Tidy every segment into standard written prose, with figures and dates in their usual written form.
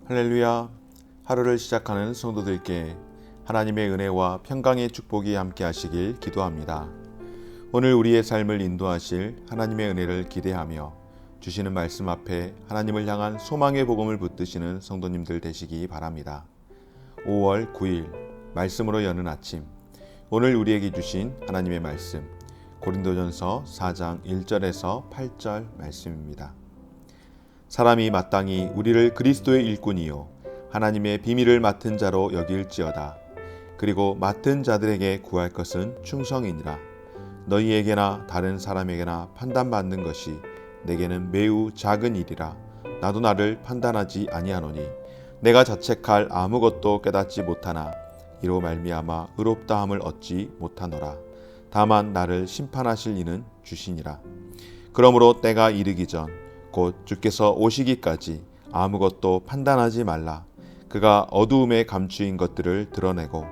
할렐루야. 하루를 시작하는 성도들께 하나님의 은혜와 평강의 축복이 함께 하시길 기도합니다. 오늘 우리의 삶을 인도하실 하나님의 은혜를 기대하며 주시는 말씀 앞에 하나님을 향한 소망의 복음을 붙드시는 성도님들 되시기 바랍니다. 5월 9일 말씀으로 여는 아침, 오늘 우리에게 주신 하나님의 말씀 고린도전서 4장 1절에서 8절 말씀입니다. 사람이 마땅히 우리를 그리스도의 일꾼이요 하나님의 비밀을 맡은 자로 여길지어다. 그리고 맡은 자들에게 구할 것은 충성이니라. 너희에게나 다른 사람에게나 판단받는 것이 내게는 매우 작은 일이라. 나도 나를 판단하지 아니하노니 내가 자책할 아무것도 깨닫지 못하나 이로 말미암아 의롭다함을 얻지 못하노라. 다만 나를 심판하실 이는 주시니라. 그러므로 때가 이르기 전 곧 주께서 오시기까지 아무것도 판단하지 말라. 그가 어두움에 감추인 것들을 드러내고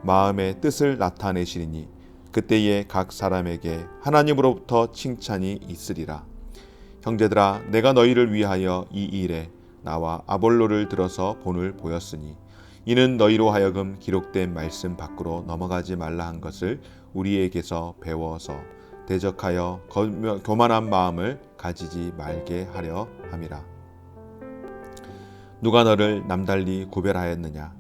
마음의 뜻을 나타내시리니 그때에 각 사람에게 하나님으로부터 칭찬이 있으리라. 형제들아, 내가 너희를 위하여 이 일에 나와 아볼로를 들어서 본을 보였으니 이는 너희로 하여금 기록된 말씀 밖으로 넘어가지 말라 한 것을 우리에게서 배워서 대적하여 교만한 마음을 가지지 말게 하려 함이라. 누가 너를 남달리 구별하였느냐?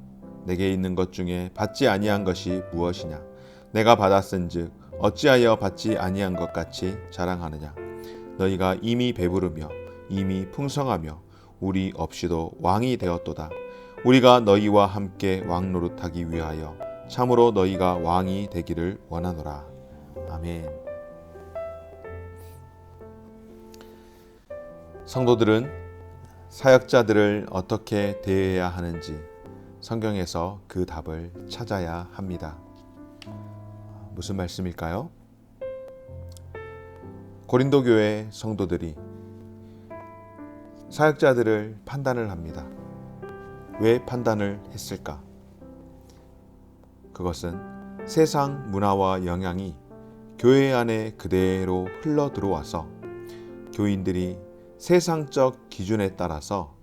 내게 있는 것 중에 받지 아니한 것이 무엇이냐? 내가 받았은즉 어찌하여 받지 아니한 것 같이 자랑하느냐? 너희가 이미 배부르며 이미 풍성하며 우리 없이도 왕이 되었도다. 우리가 너희와 함께 왕 노릇하기 위하여 참으로 너희가 왕이 되기를 원하노라. 아멘. 성도들은 사역자들을 어떻게 대해야 하는지 성경에서 그 답을 찾아야 합니다. 무슨 말씀일까요? 고린도 교회 성도들이 사역자들을 판단을 합니다. 왜 판단을 했을까? 그것은 세상 문화와 영향이 교회 안에 그대로 흘러 들어와서 교인들이 세상적 기준에 따라서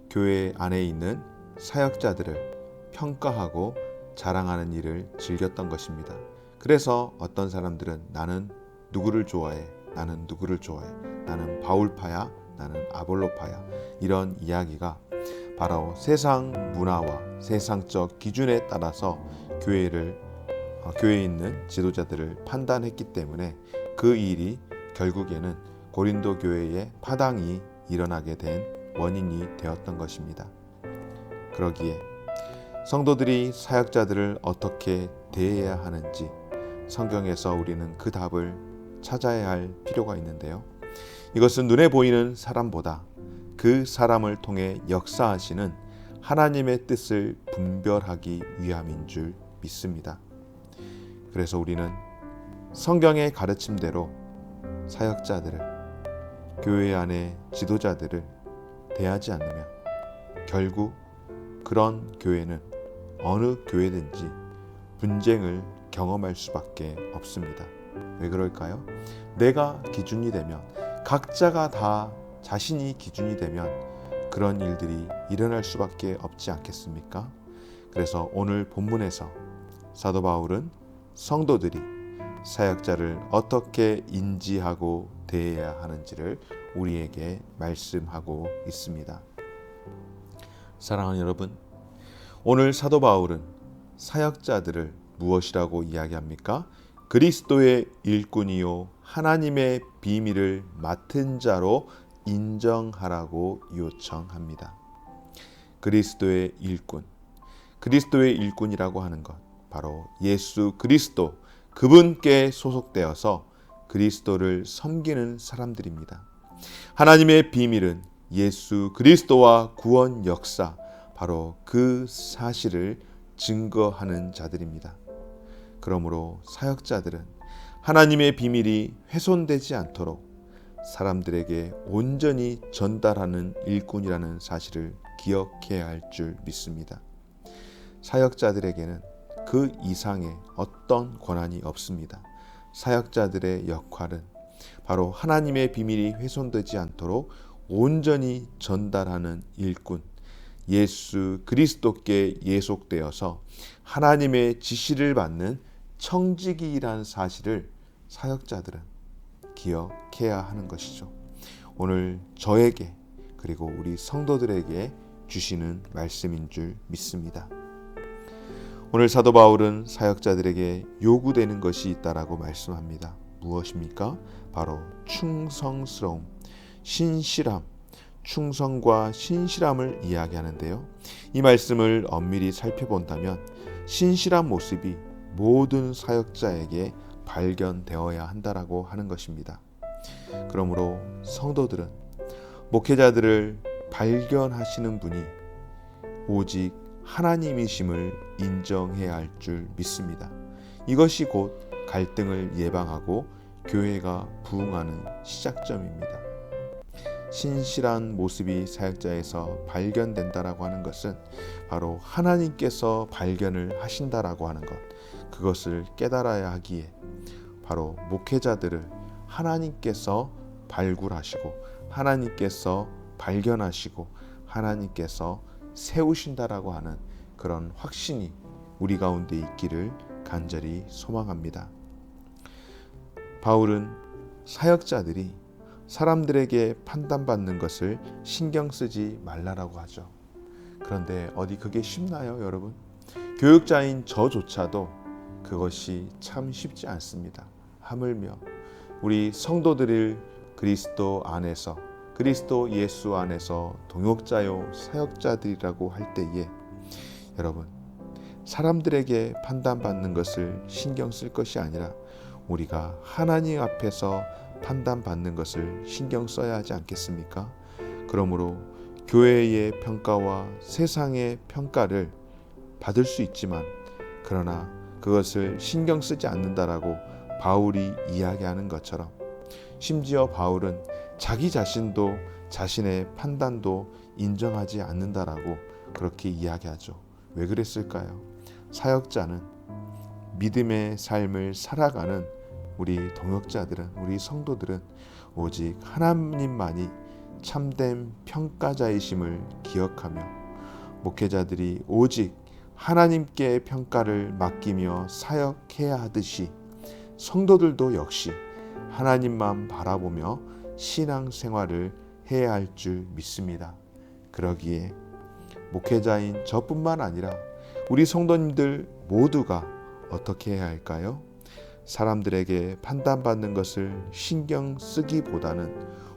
교회 안에 있는 사역자들을 평가하고 자랑하는 일을 즐겼던 것입니다. 그래서 어떤 사람들은 나는 누구를 좋아해, 나는 누구를 좋아해, 나는 바울파야, 나는 아볼로파야, 이런 이야기가 바로 세상 문화와 세상적 기준에 따라서 교회에 있는 지도자들을 판단했기 때문에 그 일이 결국에는 고린도 교회에 파당이 일어나게 된 원인이 되었던 것입니다. 그러기에 성도들이 사역자들을 어떻게 대해야 하는지 성경에서 우리는 그 답을 찾아야 할 필요가 있는데요. 이것은 눈에 보이는 사람보다 그 사람을 통해 역사하시는 하나님의 뜻을 분별하기 위함인 줄 믿습니다. 그래서 우리는 성경의 가르침대로 사역자들을, 교회 안의 지도자들을 대하지 않으면 결국 그런 교회는 어느 교회든지 분쟁을 경험할 수밖에 없습니다. 왜 그럴까요? 내가 기준이 되면, 각자가 다 자신이 기준이 되면 그런 일들이 일어날 수밖에 없지 않겠습니까? 그래서 오늘 본문에서 사도 바울은 성도들이 사역자를 어떻게 인지하고 대해야 하는지를 우리에게 말씀하고 있습니다. 사랑하는 여러분, 오늘 사도 바울은 사역자들을 무엇이라고 이야기합니까? 그리스도의 일꾼이요 하나님의 비밀을 맡은 자로 인정하라고 요청합니다. 그리스도의 일꾼, 그리스도의 일꾼이라고 하는 것, 바로 예수 그리스도, 그분께 소속되어서 그리스도를 섬기는 사람들입니다. 하나님의 비밀은 예수 그리스도와 구원 역사, 바로 그 사실을 증거하는 자들입니다. 그러므로 사역자들은 하나님의 비밀이 훼손되지 않도록 사람들에게 온전히 전달하는 일꾼이라는 사실을 기억해야 할 줄 믿습니다. 사역자들에게는 그 이상의 어떤 권한이 없습니다. 사역자들의 역할은 바로 하나님의 비밀이 훼손되지 않도록 온전히 전달하는 일꾼, 예수 그리스도께 예속되어서 하나님의 지시를 받는 청지기라는 사실을 사역자들은 기억해야 하는 것이죠. 오늘 저에게 그리고 우리 성도들에게 주시는 말씀인 줄 믿습니다. 오늘 사도 바울은 사역자들에게 요구되는 것이 있다라고 말씀합니다. 무엇입니까? 바로 충성스러움, 신실함, 충성과 신실함을 이야기하는데요. 이 말씀을 엄밀히 살펴본다면 신실한 모습이 모든 사역자에게 발견되어야 한다라고 하는 것입니다. 그러므로 성도들은 목회자들을 발견하시는 분이 오직 하나님이심을 인정해야 할 줄 믿습니다. 이것이 곧 갈등을 예방하고 교회가 부흥하는 시작점입니다. 신실한 모습이 사역자에서 발견된다라고 하는 것은 바로 하나님께서 발견을 하신다라고 하는 것, 그것을 깨달아야 하기에 바로 목회자들을 하나님께서 발굴하시고 하나님께서 발견하시고 하나님께서 세우신다라고 하는 그런 확신이 우리 가운데 있기를 간절히 소망합니다. 바울은 사역자들이 사람들에게 판단받는 것을 신경 쓰지 말라라고 하죠. 그런데 어디 그게 쉽나요, 여러분? 교육자인 저조차도 그것이 참 쉽지 않습니다. 하물며 우리 성도들을 그리스도 안에서, 그리스도 예수 안에서 동역자요 사역자들이라고 할 때에 여러분, 사람들에게 판단받는 것을 신경 쓸 것이 아니라 우리가 하나님 앞에서 판단받는 것을 신경 써야 하지 않겠습니까? 그러므로 교회의 평가와 세상의 평가를 받을 수 있지만 그러나 그것을 신경 쓰지 않는다라고 바울이 이야기하는 것처럼 심지어 바울은 자기 자신도 자신의 판단도 인정하지 않는다라고 그렇게 이야기하죠. 왜 그랬을까요? 사역자는 믿음의 삶을 살아가는 우리 동역자들은, 우리 성도들은 오직 하나님만이 참된 평가자이심을 기억하며 목회자들이 오직 하나님께 평가를 맡기며 사역해야 하듯이 성도들도 역시 하나님만 바라보며 신앙생활을 해야 할 줄 믿습니다. 그러기에 목회자인 저뿐만 아니라 우리 성도님들 모두가 어떻게 해야 할까요? 사람들에게 판단받는 것을 신경 쓰기보다는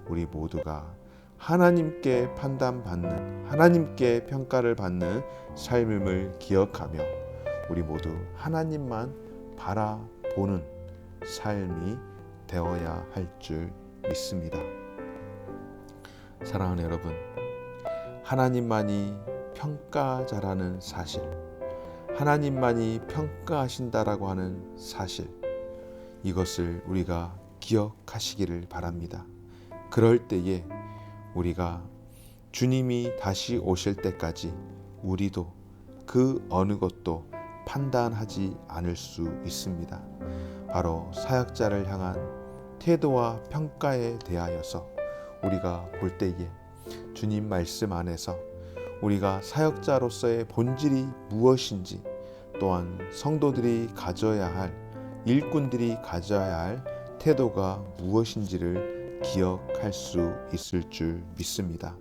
우리 모두가 하나님께 판단받는, 하나님께 평가를 받는 삶을 기억하며 우리 모두 하나님만 바라보는 삶이 되어야 할 줄 믿습니다. 사랑하는 여러분, 하나님만이 평가자라는 사실, 하나님만이 평가하신다라고 하는 사실, 이것을 우리가 기억하시기를 바랍니다. 그럴 때에 우리가 주님이 다시 오실 때까지 우리도 그 어느 것도 판단하지 않을 수 있습니다. 바로 사역자를 향한 태도와 평가에 대하여서 우리가 볼 때에 주님 말씀 안에서 우리가 사역자로서의 본질이 무엇인지, 또한 성도들이 가져야 할, 일꾼들이 가져야 할 태도가 무엇인지를 기억할 수 있을 줄 믿습니다.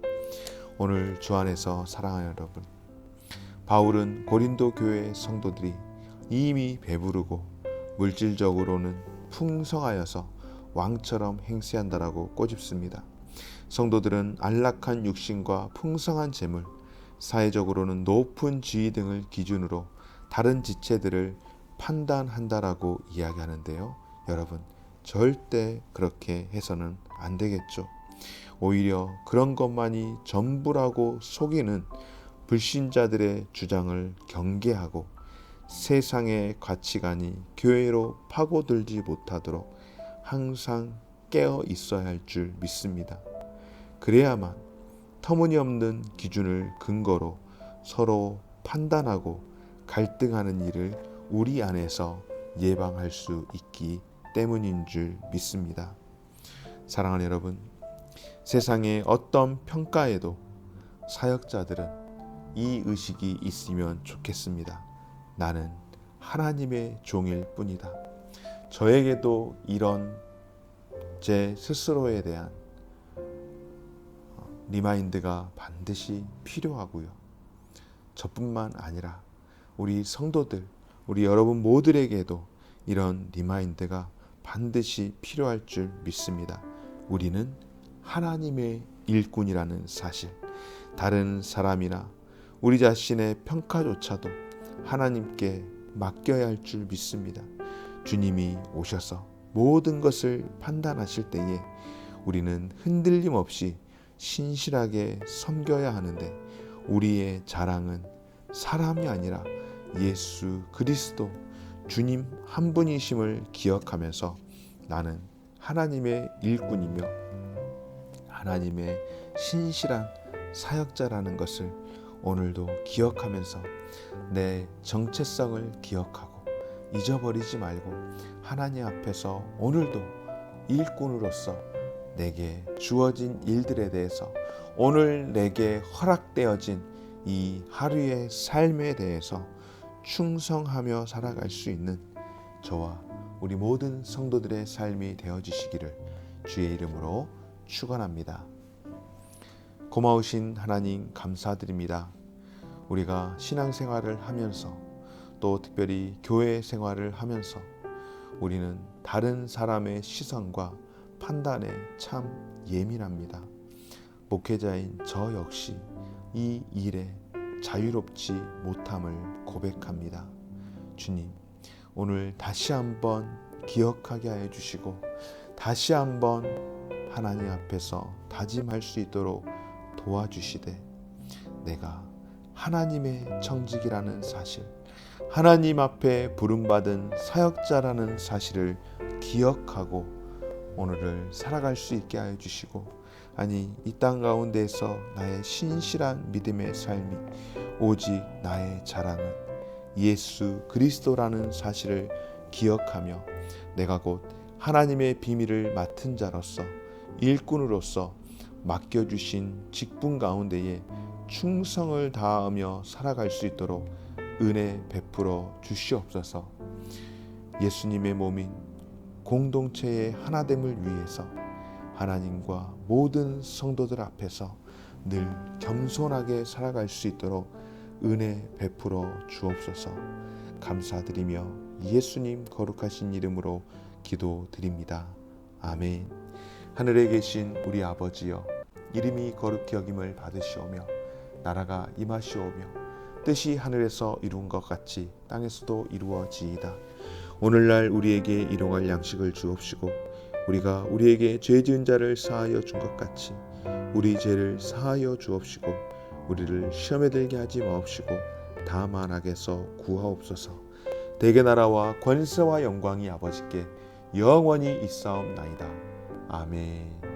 오늘 주 안에서 사랑하는 여러분, 바울은 고린도 교회 성도들이 이미 배부르고 물질적으로는 풍성하여서 왕처럼 행세한다라고 꼬집습니다. 성도들은 안락한 육신과 풍성한 재물, 사회적으로는 높은 지위 등을 기준으로 다른 지체들을 판단한다라고 이야기하는데요. 여러분, 절대 그렇게 해서는 안 되겠죠. 오히려 그런 것만이 전부라고 속이는 불신자들의 주장을 경계하고 세상의 가치관이 교회로 파고들지 못하도록 항상 깨어 있어야 할 줄 믿습니다. 그래야만 터무니없는 기준을 근거로 서로 판단하고 갈등하는 일을 우리 안에서 예방할 수 있기 때문인 줄 믿습니다. 사랑하는 여러분, 세상의 어떤 평가에도 사역자들은 이 의식이 있으면 좋겠습니다. 나는 하나님의 종일 뿐이다. 저에게도 이런 제 스스로에 대한 리마인드가 반드시 필요하고요. 저뿐만 아니라 우리 성도들, 우리 여러분 모두에게도 이런 리마인드가 반드시 필요할 줄 믿습니다. 우리는 하나님의 일꾼이라는 사실, 다른 사람이나 우리 자신의 평가조차도 하나님께 맡겨야 할 줄 믿습니다. 주님이 오셔서 모든 것을 판단하실 때에 우리는 흔들림 없이 신실하게 섬겨야 하는데, 우리의 자랑은 사람이 아니라 예수 그리스도 주님 한 분이심을 기억하면서 나는 하나님의 일꾼이며 하나님의 신실한 사역자라는 것을 오늘도 기억하면서 내 정체성을 기억하고 잊어버리지 말고 하나님 앞에서 오늘도 일꾼으로서 내게 주어진 일들에 대해서, 오늘 내게 허락되어진 이 하루의 삶에 대해서 충성하며 살아갈 수 있는 저와 우리 모든 성도들의 삶이 되어지시기를 주의 이름으로 축원합니다. 고마우신 하나님 감사드립니다. 우리가 신앙생활을 하면서 또 특별히 교회 생활을 하면서 우리는 다른 사람의 시선과 판단에 참 예민합니다. 목회자인 저 역시 이 일에 자유롭지 못함을 고백합니다. 주님, 오늘 다시 한번 기억하게 하여 주시고 다시 한번 하나님 앞에서 다짐할 수 있도록 도와주시되, 내가 하나님의 청직이라는 사실, 하나님 앞에 부름받은 사역자라는 사실을 기억하고 오늘을 살아갈 수 있게 하여 주시고, 아니 이 땅 가운데에서 나의 신실한 믿음의 삶이 오직 나의 자랑은 예수 그리스도라는 사실을 기억하며 내가 곧 하나님의 비밀을 맡은 자로서 일꾼으로서 맡겨주신 직분 가운데에 충성을 다하며 살아갈 수 있도록 은혜 베풀어 주시옵소서. 예수님의 몸인 공동체의 하나됨을 위해서 하나님과 모든 성도들 앞에서 늘 겸손하게 살아갈 수 있도록 은혜 베풀어 주옵소서. 감사드리며 예수님 거룩하신 이름으로 기도드립니다. 아멘. 하늘에 계신 우리 아버지여, 이름이 거룩히 여김을 받으시오며 나라가 임하시오며 뜻이 하늘에서 이룬 것 같이 땅에서도 이루어지이다. 오늘날 우리에게 일용할 양식을 주옵시고 우리가 우리에게 죄 지은 자를 사하여 준 것 같이 우리 죄를 사하여 주옵시고 우리를 시험에 들게 하지 마옵시고 다만 악에서 구하옵소서. 대개 나라와 권세와 영광이 아버지께 영원히 있사옵나이다. 아멘.